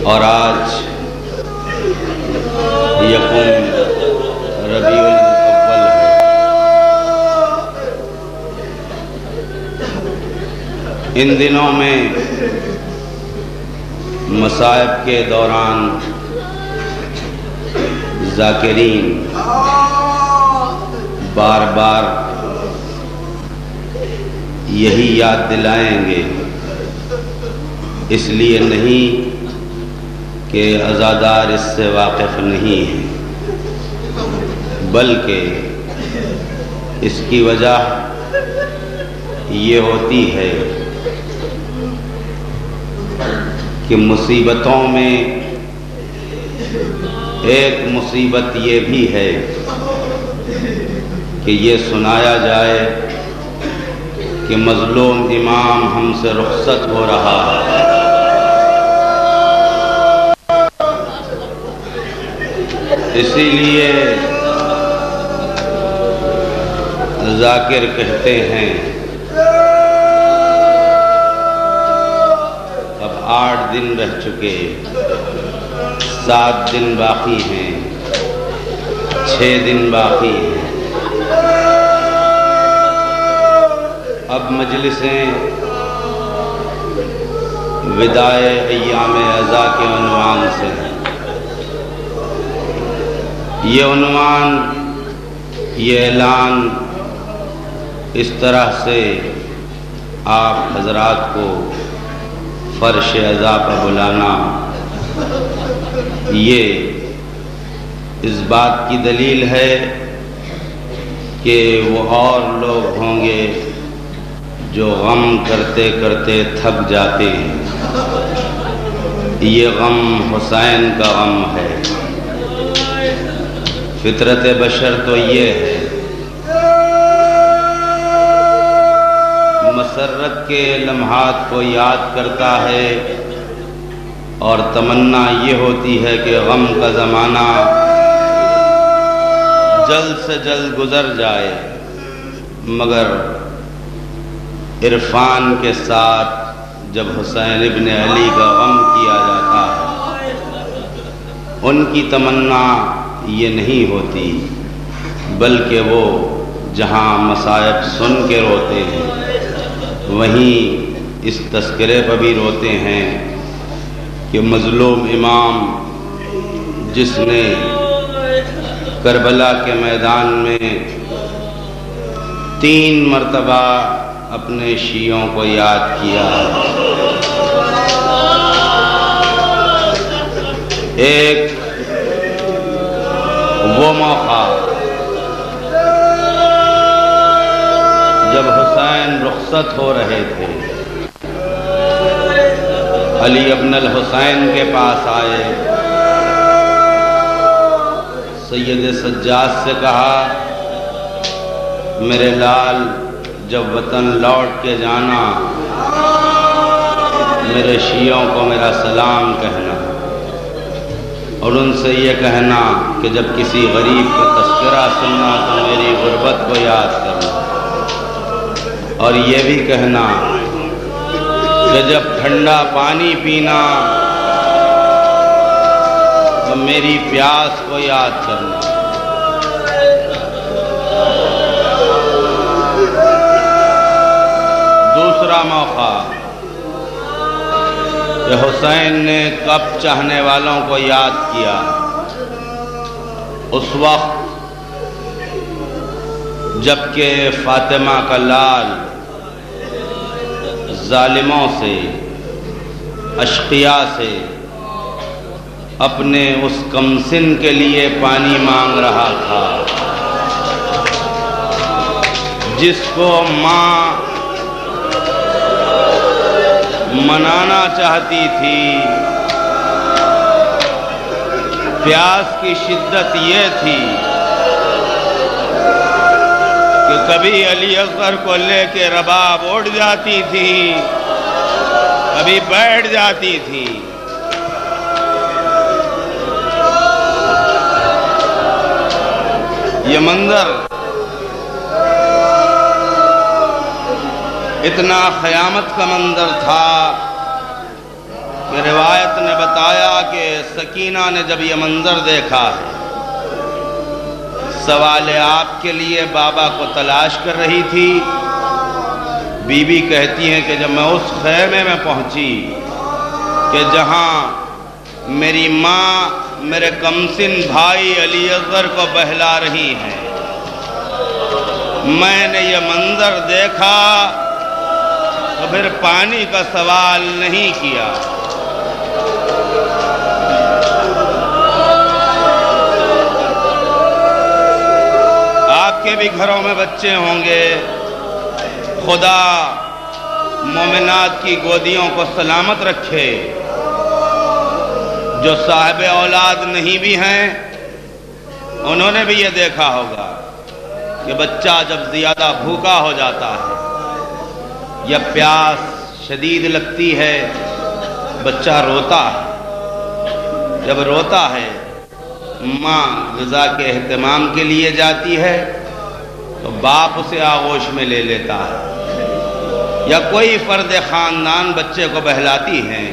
اور آج یکم ربیع الاول ہے۔ ان دنوں میں مصائب کے دوران ذاکرین بار بار یہی یاد دلائیں گے، اس لیے نہیں کہ عزادار اس سے واقف نہیں ہیں، بلکہ اس کی وجہ یہ ہوتی ہے کہ مصیبتوں میں ایک مصیبت یہ بھی ہے کہ یہ سنایا جائے کہ مظلوم امام ہم سے رخصت ہو رہا ہے۔ اسی لیے ذاکر کہتے ہیں اب 8 دن رہ چکے، 7 دن باقی ہیں، 6 دن باقی ہیں۔ اب مجلسیں وداع ایام عزا کے عنوان سے ہیں۔ یہ عنوان، یہ اعلان اس طرح سے آپ حضرات کو فرش عزا پر بلانا، یہ اس بات کی دلیل ہے کہ وہ اور لوگ ہوں گے جو غم کرتے کرتے تھک جاتے ہیں۔ یہ غم حسین کا غم ہے۔ فطرت بشر تو یہ ہے، مسرت کے لمحات کو یاد کرتا ہے اور تمنا یہ ہوتی ہے کہ غم کا زمانہ جلد سے جلد گزر جائے، مگر عرفان کے ساتھ جب حسین ابن علی کا غم کیا جاتا ہے، ان کی تمنا یہ نہیں ہوتی، بلکہ وہ جہاں مصائب سن کے روتے ہیں وہیں اس تذکرے پر بھی روتے ہیں کہ مظلوم امام جس نے کربلا کے میدان میں 3 مرتبہ اپنے شیعوں کو یاد کیا، ایک وہ موقع جب حسین رخصت ہو رہے تھے، علی ابن الحسین کے پاس آئے، سید سجاد سے کہا میرے لال جب وطن لوٹ کے جانا میرے شیعوں کو میرا سلام کہنا، اور ان سے یہ کہنا کہ جب کسی غریب کا تذکرہ سننا تو میری غربت کو یاد کرنا، اور یہ بھی کہنا کہ جب ٹھنڈا پانی پینا تو میری پیاس کو یاد کرنا۔ دوسرا موقع کہ حسین نے کب چاہنے والوں کو یاد کیا، اس وقت جبکہ فاطمہ کا لال ظالموں سے، اشقیاء سے اپنے اس کمسن کے لیے پانی مانگ رہا تھا جس کو ماں منانا چاہتی تھی۔ پیاس کی شدت یہ تھی کہ کبھی علی اصغر کو لے کے رباب اڑ جاتی تھی، کبھی بیٹھ جاتی تھی۔ یہ منظر اتنا قیامت کا منظر تھا کہ روایت نے بتایا کہ سکینہ نے جب یہ منظر دیکھا ہے، سوال آپ کے لیے بابا کو تلاش کر رہی تھی۔ بی بی کہتی ہیں کہ جب میں اس خیمے میں پہنچی کہ جہاں میری ماں میرے کمسن بھائی علی اصغر کو بہلا رہی ہیں، میں نے یہ منظر دیکھا تو پھر پانی کا سوال نہیں کیا۔ آپ کے بھی گھروں میں بچے ہوں گے، خدا مومنات کی گودیوں کو سلامت رکھے۔ جو صاحب اولاد نہیں بھی ہیں انہوں نے بھی یہ دیکھا ہوگا کہ بچہ جب زیادہ بھوکا ہو جاتا ہے یا پیاس شدید لگتی ہے، بچہ روتا ہے۔ جب روتا ہے ماں غذا کے اہتمام کے لیے جاتی ہے تو باپ اسے آغوش میں لے لیتا ہے، یا کوئی فرد خاندان بچے کو بہلاتی ہے،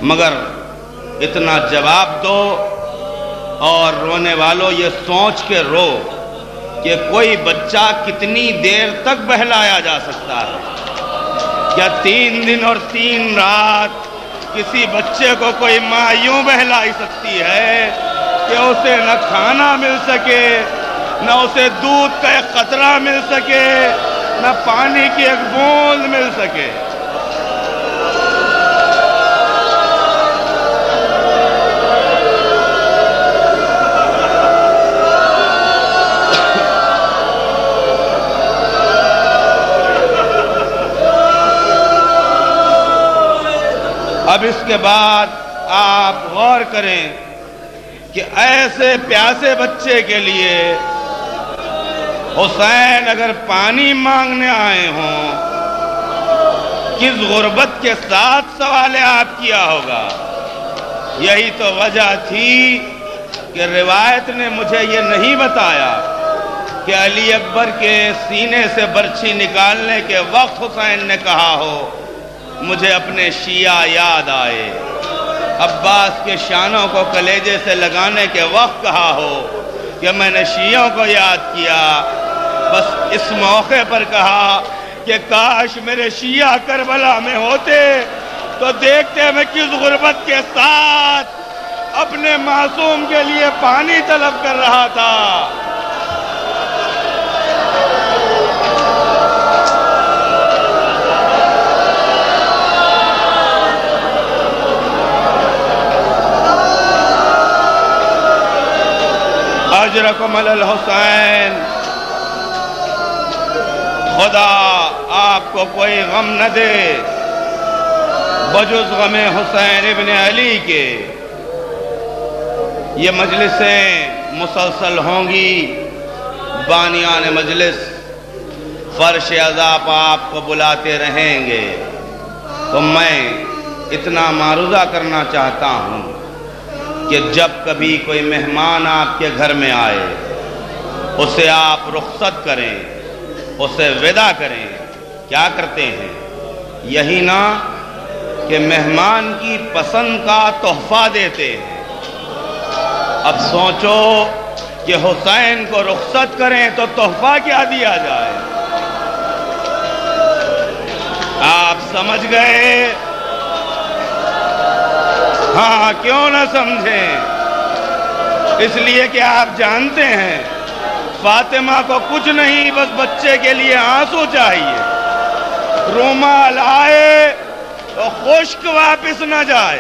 مگر اتنا جواب دو اور رونے والوں یہ سوچ کے رو کہ کوئی بچہ کتنی دیر تک بہلایا جا سکتا ہے؟ کیا 3 دن اور 3 رات کسی بچے کو کوئی ماں یوں بہلا سکتی ہے کہ اسے نہ کھانا مل سکے، نہ اسے دودھ کا ایک قطرہ مل سکے، نہ پانی کی ایک بوند مل سکے؟ اب اس کے بعد آپ غور کریں کہ ایسے پیاسے بچے کے لیے حسین اگر پانی مانگنے آئے ہوں کس غربت کے ساتھ سوال آپ کیا ہوگا۔ یہی تو وجہ تھی کہ روایت نے مجھے یہ نہیں بتایا کہ علی اکبر کے سینے سے برچھی نکالنے کے وقت حسین نے کہا ہو مجھے اپنے شیعہ یاد آئے، عباس کے شانوں کو کلیجے سے لگانے کے وقت کہا ہو کہ میں نے شیعوں کو یاد کیا، بس اس موقع پر کہا کہ کاش میرے شیعہ کربلا میں ہوتے تو دیکھتے میں کس غربت کے ساتھ اپنے معصوم کے لیے پانی طلب کر رہا تھا۔ اجرکم علی الحسین، خدا آپ کو کوئی غم نہ دے بجز غم حسین ابن علی کے۔ یہ مجلسیں مسلسل ہوں گی، بانیان مجلس فرش عذاب آپ کو بلاتے رہیں گے، تو میں اتنا معروضہ کرنا چاہتا ہوں کہ جب کبھی کوئی مہمان آپ کے گھر میں آئے اسے آپ رخصت کریں، اسے وداع کریں۔ کیا کرتے ہیں؟ یہی نہ کہ مہمان کی پسند کا تحفہ دیتے ہیں۔ اب سوچو کہ حسین کو رخصت کریں تو تحفہ کیا دیا جائے؟ آپ سمجھ گئے؟ ہاں، کیوں نہ سمجھیں؟ اس لیے کہ آپ جانتے ہیں فاطمہ کو کچھ نہیں، بس بچے کے لیے آنسو چاہیے۔ رومال آئے تو خشک واپس نہ جائے۔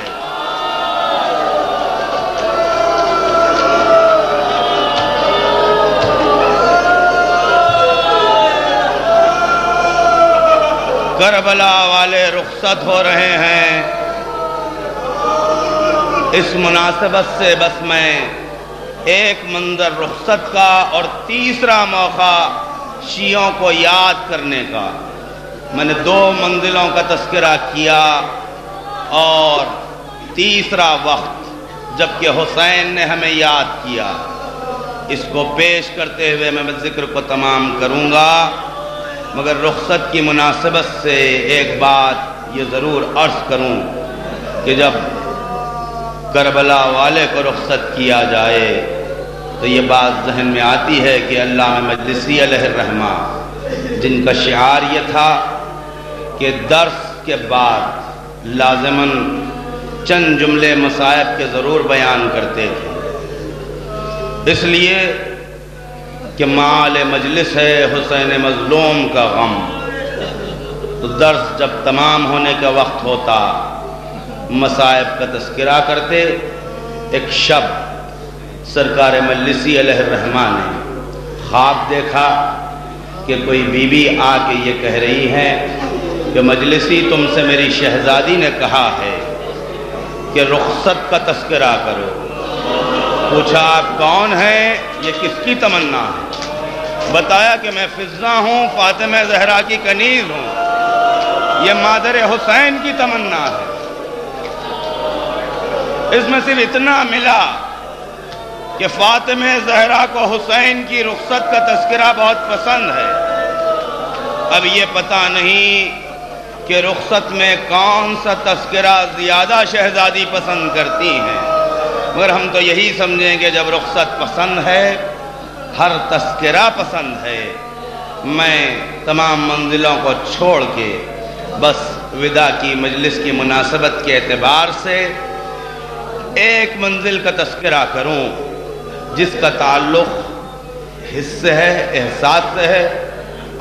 کربلا والے رخصت ہو رہے ہیں، اس مناسبت سے بس میں ایک منظر رخصت کا اور تیسرا موقع شیعوں کو یاد کرنے کا، میں نے 2 منزلوں کا تذکرہ کیا اور تیسرا وقت جبکہ حسین نے ہمیں یاد کیا، اس کو پیش کرتے ہوئے میں ذکر کو تمام کروں گا مگر رخصت کی مناسبت سے ایک بات یہ ضرور عرض کروں کہ جب کربلا والے کو رخصت کیا جائے تو یہ بات ذہن میں آتی ہے کہ علامہ مجلسی علیہ الرحمہ جن کا شعار یہ تھا کہ درس کے بعد لازماً چند جملے مصائب کے ضرور بیان کرتے تھے، اس لیے کہ مال مجلس ہے حسین مظلوم کا غم، تو درس جب تمام ہونے کا وقت ہوتا مصائب کا تذکرہ کرتے۔ ایک شب سرکار مجلسی علیہ الرحمہ نے خواب دیکھا کہ کوئی بی بی آ کے یہ کہہ رہی ہے کہ مجلسی تم سے میری شہزادی نے کہا ہے کہ رخصت کا تذکرہ کرو۔ پوچھا آپ کون ہیں، یہ کس کی تمنا ہے؟ بتایا کہ میں فضہ ہوں، فاطمہ زہرا کی کنیز ہوں، یہ مادر حسین کی تمنا ہے۔ اس میں صرف اتنا ملا کہ فاطمہ زہرا کو حسین کی رخصت کا تذکرہ بہت پسند ہے۔ اب یہ پتہ نہیں کہ رخصت میں کون سا تذکرہ زیادہ شہزادی پسند کرتی ہیں، مگر ہم تو یہی سمجھیں کہ جب رخصت پسند ہے ہر تذکرہ پسند ہے۔ میں تمام منزلوں کو چھوڑ کے بس وداع کی مجلس کی مناسبت کے اعتبار سے ایک منزل کا تذکرہ کروں جس کا تعلق حس سے ہے، احساس سے ہے،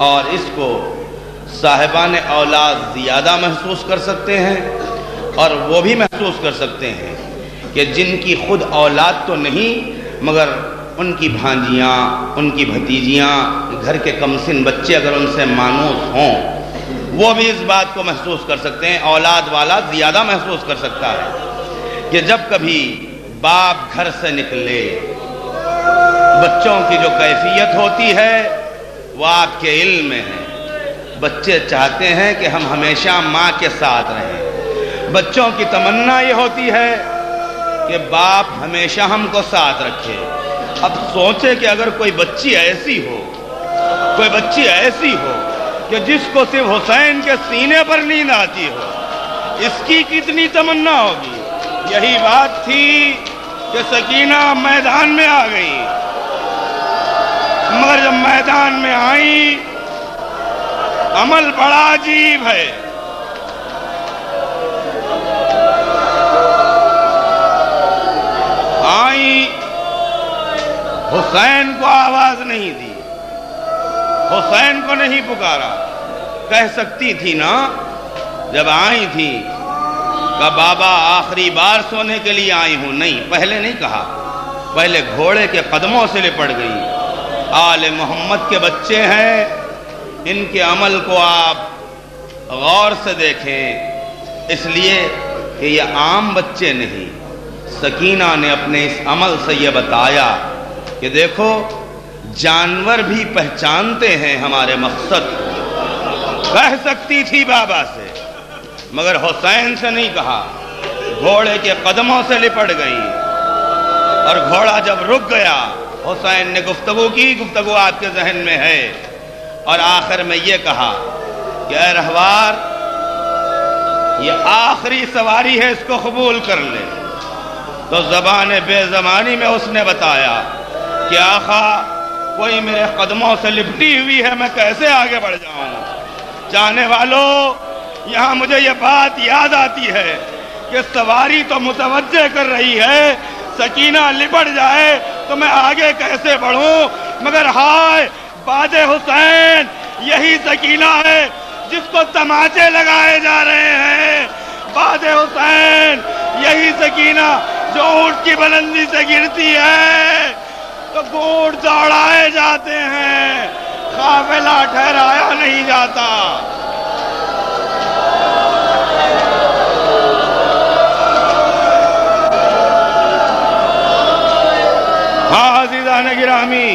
اور اس کو صاحبان اولاد زیادہ محسوس کر سکتے ہیں، اور وہ بھی محسوس کر سکتے ہیں کہ جن کی خود اولاد تو نہیں مگر ان کی بھانجیاں، ان کی بھتیجیاں، گھر کے کمسن بچے اگر ان سے مانوس ہوں وہ بھی اس بات کو محسوس کر سکتے ہیں۔ اولاد والا زیادہ محسوس کر سکتا ہے کہ جب کبھی باپ گھر سے نکلے بچوں کی جو کیفیت ہوتی ہے وہ آپ کے علم میں ہے۔ بچے چاہتے ہیں کہ ہم ہمیشہ ماں کے ساتھ رہیں، بچوں کی تمنا یہ ہوتی ہے کہ باپ ہمیشہ ہم کو ساتھ رکھے۔ اب سوچے کہ اگر کوئی بچی ایسی ہو کہ جس کو صرف حسین کے سینے پر نیند آتی ہو، اس کی کتنی تمنا ہوگی۔ یہی بات تھی کہ سکینہ میدان میں آ گئی، مگر جب میدان میں آئی عمل بڑا عجیب ہے۔ آئی، حسین کو آواز نہیں دی، حسین کو نہیں پکارا۔ کہہ سکتی تھی نا جب آئی تھی کہ بابا آخری بار سونے کے لیے آئی ہوں، نہیں، پہلے نہیں کہا، پہلے گھوڑے کے قدموں سے لپٹ گئی۔ آل محمد کے بچے ہیں، ان کے عمل کو آپ غور سے دیکھیں، اس لیے کہ یہ عام بچے نہیں۔ سکینہ نے اپنے اس عمل سے یہ بتایا کہ دیکھو جانور بھی پہچانتے ہیں ہمارے مقصد کو۔ کہہ سکتی تھی بابا سے مگر حسین سے نہیں کہا، گھوڑے کے قدموں سے لپٹ گئی، اور گھوڑا جب رک گیا حسین نے گفتگو کی، گفتگو آپ کے ذہن میں ہے، اور آخر میں یہ کہا کہ اے رہوار یہ آخری سواری ہے، اس کو قبول کر لے۔ تو زبان بے زمانی میں اس نے بتایا کہ آقا کوئی میرے قدموں سے لپٹی ہوئی ہے، میں کیسے آگے بڑھ جاؤں۔ چاہنے والوں یہاں مجھے یہ بات یاد آتی ہے کہ سواری تو متوجہ کر رہی ہے، سکینہ لپٹ جائے تو میں آگے کیسے بڑھوں، مگر ہائے باد حسین یہی سکینہ ہے جس کو تماچے لگائے جا رہے ہیں، باد حسین یہی سکینہ جو اونٹ کی بلندی سے گرتی ہے تو گھوڑ دوڑائے جاتے ہیں، قافلہ ٹھہرایا نہیں جاتا۔ ہاں عزیزان گرامی،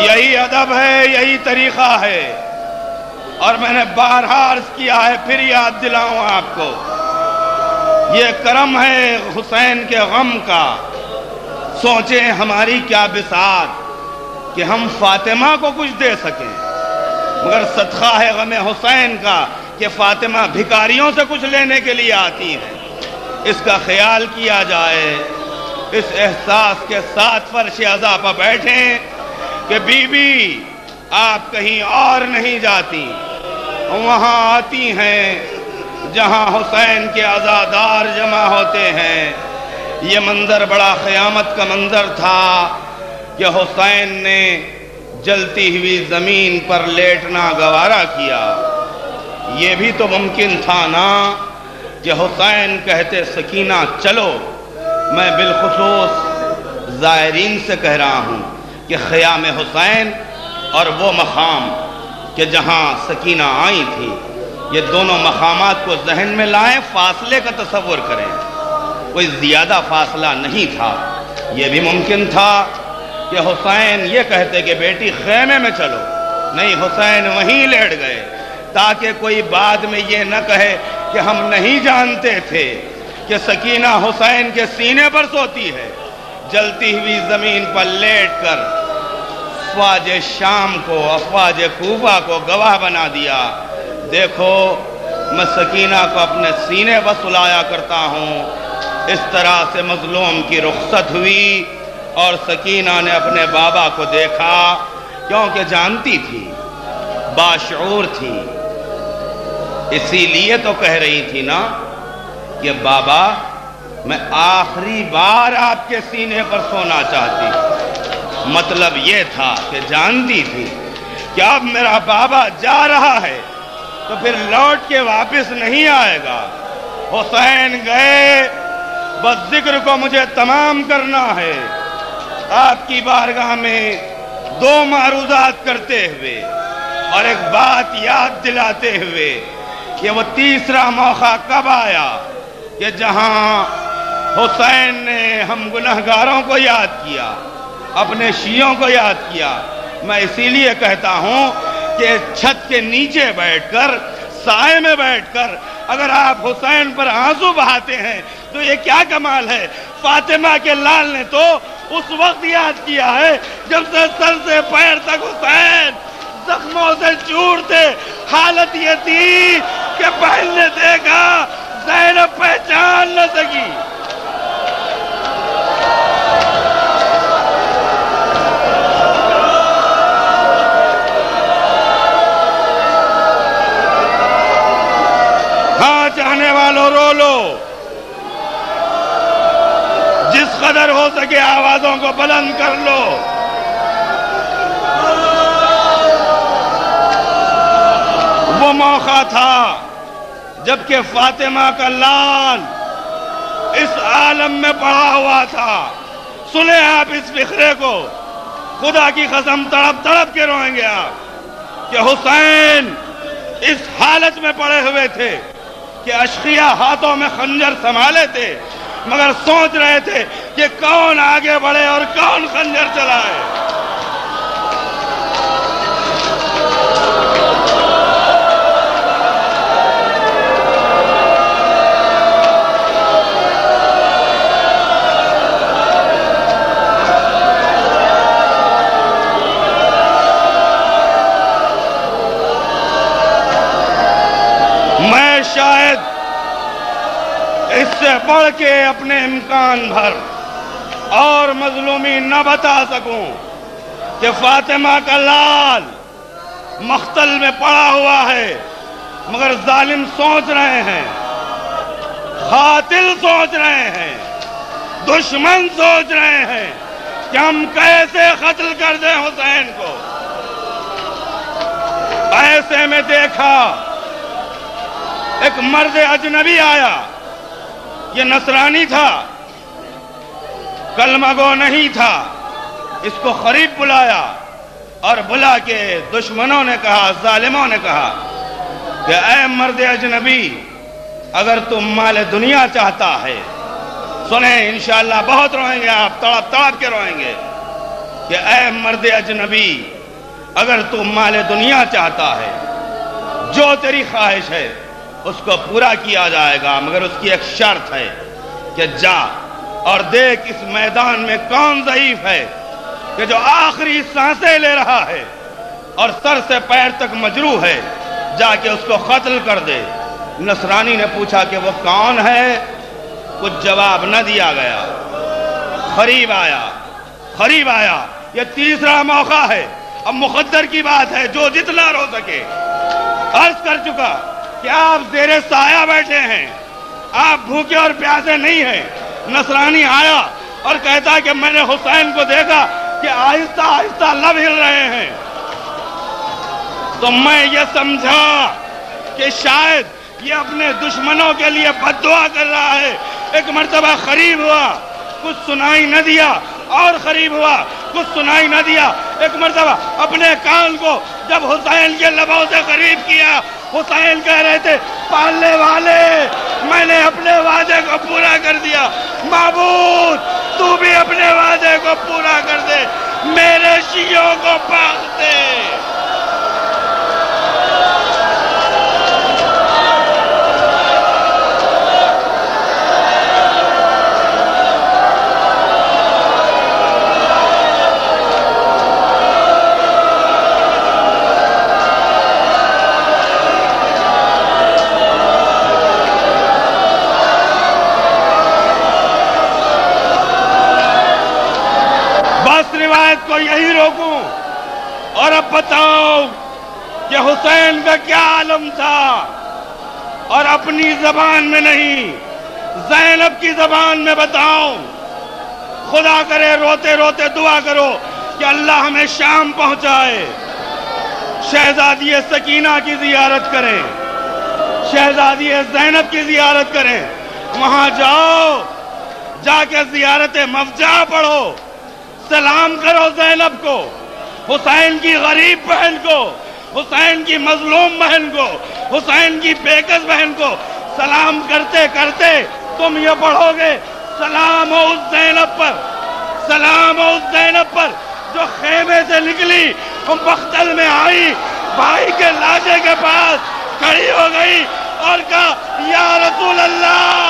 یہی ادب ہے، یہی طریقہ ہے، اور میں نے بارہا عرض کیا ہے، پھر یاد دلاؤں آپ کو، یہ کرم ہے حسین کے غم کا۔ سوچیں ہماری کیا بساط کہ ہم فاطمہ کو کچھ دے سکیں۔ مگر صدقہ ہے غم حسین کا کہ فاطمہ بھکاریوں سے کچھ لینے کے لیے آتی ہیں۔ اس کا خیال کیا جائے، اس احساس کے ساتھ فرش عزا پر بیٹھیں کہ بی بی آپ کہیں اور نہیں جاتی، وہاں آتی ہیں جہاں حسین کے عزادار جمع ہوتے ہیں۔ یہ منظر بڑا قیامت کا منظر تھا کہ حسین نے جلتی ہوئی زمین پر لیٹنا گوارا کیا۔ یہ بھی تو ممکن تھا نا کہ حسین کہتے سکینہ چلو۔ میں بالخصوص زائرین سے کہہ رہا ہوں کہ خیام حسین اور وہ مقام کہ جہاں سکینہ آئی تھی، یہ دونوں مقامات کو ذہن میں لائیں، فاصلے کا تصور کریں۔ کوئی زیادہ فاصلہ نہیں تھا۔ یہ بھی ممکن تھا کہ حسین یہ کہتے کہ بیٹی خیمے میں چلو، نہیں حسین وہیں لیٹ گئے تاکہ کوئی بعد میں یہ نہ کہے کہ ہم نہیں جانتے تھے کہ سکینہ حسین کے سینے پر سوتی ہے۔ جلتی ہوئی زمین پر لیٹ کر افواج شام کو، افواج کوفہ کو گواہ بنا دیا، دیکھو میں سکینہ کو اپنے سینے پر سلایا کرتا ہوں۔ اس طرح سے مظلوم کی رخصت ہوئی اور سکینہ نے اپنے بابا کو دیکھا، کیونکہ جانتی تھی، باشعور تھی، اسی لیے تو کہہ رہی تھی نا کہ بابا میں آخری بار آپ کے سینے پر سونا چاہتی ہوں۔ مطلب یہ تھا کہ جانتی تھی کہ اب میرا بابا جا رہا ہے تو پھر لوٹ کے واپس نہیں آئے گا۔ حسین گئے، بس ذکر کو مجھے تمام کرنا ہے۔ آپ کی بارگاہ میں دو معروضات کرتے ہوئے اور ایک بات یاد دلاتے ہوئے کہ وہ تیسرا موقع کب آیا کہ جہاں حسین نے ہم گنہگاروں کو یاد کیا، اپنے شیعوں کو یاد کیا۔ میں اسی لیے کہتا ہوں کہ چھت کے نیچے بیٹھ کر، سائے میں بیٹھ کر اگر آپ حسین پر آنسو بہاتے ہیں تو یہ کیا کمال ہے۔ فاطمہ کے لال نے تو اس وقت یاد کیا ہے جب سے سر سے پیر تک حسین زخموں سے چور تھے۔ حالت یہ تھی کہ بہن نے دیکھا، زینب پہچان نہ سکی۔ ہاں چاہنے والوں رو لو، جس قدر ہو سکے آوازوں کو بلند کر لو۔ وہ موقع تھا جبکہ فاطمہ کا لال اس عالم میں پڑا ہوا تھا۔ سنیں آپ اس فقرے کو، خدا کی قسم تڑپ تڑپ کے روئیں گے آپ کہ حسین اس حالت میں پڑے ہوئے تھے کہ اشقیاء ہاتھوں میں خنجر سنبھالے تھے، مگر سوچ رہے تھے کہ کون آگے بڑھے اور کون خنجر چلائے۔ میں شاید اس سے بڑھ کے اپنے امکان بھر اور مظلومی نہ بتا سکوں کہ فاطمہ کا لال مقتل میں پڑا ہوا ہے، مگر ظالم سوچ رہے ہیں، قاتل سوچ رہے ہیں، دشمن سوچ رہے ہیں کہ ہم کیسے قتل کر دیں حسین کو۔ ایسے میں دیکھا ایک مرد اجنبی آیا، یہ نصرانی تھا، کلمہ گو نہیں تھا۔ اس کو قریب بلایا اور بلا کے دشمنوں نے کہا، ظالموں نے کہا کہ اے مرد اجنبی، اگر تم مال دنیا چاہتا ہے، سنیں انشاءاللہ بہت روئیں گے آپ، تڑپ تڑپ کے روئیں گے کہ اے مرد اجنبی، اگر تم مال دنیا چاہتا ہے، جو تیری خواہش ہے اس کو پورا کیا جائے گا، مگر اس کی ایک شرط ہے کہ جا اور دیکھ اس میدان میں کون ضعیف ہے کہ جو آخری سانسیں لے رہا ہے، اور سر سے پیر تک مجروح ہے، جا کے اس کو قتل کر دے۔ نصرانی نے پوچھا کہ وہ کون ہے؟ کچھ جواب نہ دیا گیا۔ قریب آیا، یہ تیسرا موقع ہے، اب مقدر کی بات ہے، جو جتنا رو سکے۔ عرض کر چکا کہ آپ زیر سایہ بیٹھے ہیں، آپ بھوکے اور پیاسے نہیں ہیں۔ نصرانی آیا اور کہتا کہ میں نے حسین کو دیکھا کہ آہستہ آہستہ لب ہل رہے ہیں، تو میں یہ سمجھا کہ شاید یہ اپنے دشمنوں کے لیے بد دعا کر رہا ہے۔ ایک مرتبہ قریب ہوا، کچھ سنائی نہ دیا، اور قریب ہوا، کچھ سنائی نہ دیا۔ ایک مرتبہ اپنے کان کو جب حسین کے لبوں سے قریب کیا، حسین کہہ رہے تھے پالنے والے میں نے اپنے وعدے کو پورا کر دیا، معبود تو بھی اپنے وعدے کو پورا کر دے، میرے شیعوں کو پاک دے۔ روایت کو یہی روکوں اور اب بتاؤ کہ حسین کا کیا عالم تھا، اور اپنی زبان میں نہیں، زینب کی زبان میں بتاؤ۔ خدا کرے روتے روتے دعا کرو کہ اللہ ہمیں شام پہنچائے، شہزادی سکینہ کی زیارت کریں، شہزادی زینب کی زیارت کریں، وہاں جاؤ، جا کے زیارت مفجع پڑھو، سلام کرو زینب کو، حسین کی غریب بہن کو، حسین کی مظلوم بہن کو، حسین کی بیکس بہن کو سلام کرتے کرتے تم یہ پڑھو گے، سلام ہو اس زینب پر، سلام ہو اس زینب پر جو خیمے سے نکلی، مقتل میں آئی، بھائی کے لاشے کے پاس کھڑی ہو گئی اور کہا یا رسول اللہ